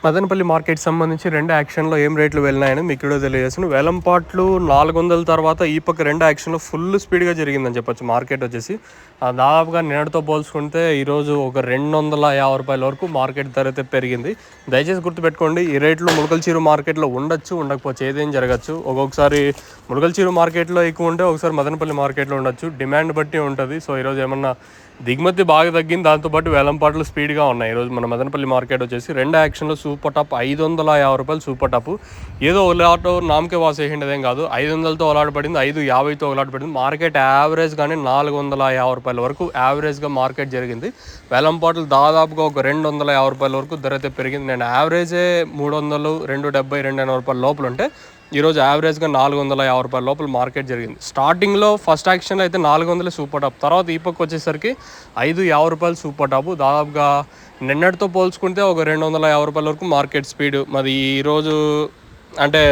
Madanapalle market సంబంధించి 2 యాక్షన్‌లో ఏం రేట్లు వెళ్ళినాయని మీకు కూడా తెలియజేస్తాను. వేలంపాట్లు 400 తర్వాత ఈ పక్క 2 యాక్షన్‌లో ఫుల్ స్పీడ్‌గా జరిగిందని చెప్పొచ్చు మార్కెట్ వచ్చేసి. దాదాపుగా నిన్నటితో పోల్చుకుంటే ఈరోజు ఒక రూ. 250 వరకు మార్కెట్ ధర అయితే పెరిగింది. దయచేసి గుర్తుపెట్టుకోండి, ఈ రేట్లు ములకల్చీరు మార్కెట్‌లో ఉండొచ్చు, ఉండకపోవచ్చు, ఏదేం జరగచ్చు. ఒక్కొక్కసారి ములకల్చీరు మార్కెట్‌లో ఎక్కువ ఉంటే ఒకసారి మదనపల్లి మార్కెట్‌లో ఉండొచ్చు. డిమాండ్ బట్టి ఉంటుంది. సో ఈరోజు ఏమన్నా దిగుమతి బాగా తగ్గింది, దాంతోపాటు వేలంపాట్లు స్పీడ్గా ఉన్నాయి. ఈరోజు మన మదనపల్లి మార్కెట్ వచ్చేసి 2 యాక్షన్లో సూపర్ టాప్ రూ. 550 సూపర్ టాప్. ఏదో ఒకలాటో నామకే వాస్ వేసిండేదేం కాదు. 500తో ఒకలాటపడింది, 550తో ఒకలాటపడింది. మార్కెట్ యావరేజ్ కానీ రూ. 450 వరకు యావరేజ్గా మార్కెట్ జరిగింది. వేలంపాట్లు దాదాపుగా ఒక రూ. 250 వరకు ధర అయితే పెరిగింది. నేను యావరేజే 300, 270, 280 లోపల ఉంటే ఈరోజు యావరేజ్గా రూ. 450 లోపల మార్కెట్ జరిగింది. స్టార్టింగ్లో ఫస్ట్ యాక్షన్లో అయితే 400 సూపర్ టాప్, తర్వాత ఈ పక్క వచ్చేసరికి రూ. 550 సూపర్ టాప్. దాదాపుగా నిన్నటితో పోల్చుకుంటే ఒక రూ. 250 వరకు మార్కెట్ స్పీడ్. మరి ఈరోజు అంటే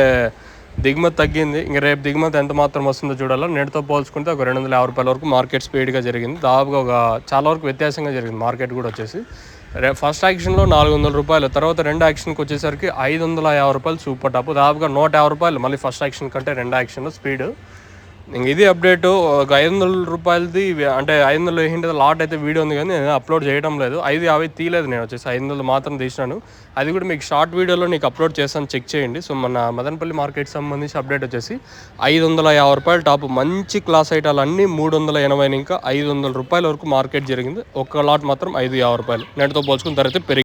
దిగుమతి తగ్గింది, ఇంక రేపు దిగుమతి ఎంత మాత్రం వస్తుందో చూడాలి. నిన్నటితో పోల్చుకుంటే ఒక రూ. 250 వరకు మార్కెట్ స్పీడ్గా జరిగింది. దాదాపుగా ఒక చాలా వరకు వ్యత్యాసంగా జరిగింది మార్కెట్ కూడా వచ్చేసి. ఫస్ట్ యాక్షన్లో రూ. 400, తర్వాత 2 యాక్షన్కి వచ్చేసరికి రూ. 550 సూపర్ టాప్. దాదాపుగా రూ. 150 మళ్ళీ ఫస్ట్ యాక్షన్ కంటే 2 యాక్షన్లో స్పీడ్. ఇంక ఇది అప్డేటు. ఒక రూ. 500 అంటే 500 వేసింటే లాట్ అయితే వీడియో ఉంది, కానీ నేను అప్లోడ్ చేయడం లేదు. 550 తీయలేదు, నేను వచ్చేసి 500 మాత్రం తీసినాను. అది కూడా మీకు షార్ట్ వీడియోలో నీకు అప్లోడ్ చేస్తాను, చెక్ చేయండి. సో మన మదనపల్లి మార్కెట్ సంబంధించి అప్డేట్ వచ్చేసి రూ. 550 టాప్. మంచి క్లాస్ ఐటాలు అన్నీ 380, ఇంకా రూ. 500 వరకు మార్కెట్ జరిగింది. ఒక్క లాట్ మాత్రం రూ. 550. నేటితో పోల్చుకుని ధర అయితే పెరిగింది.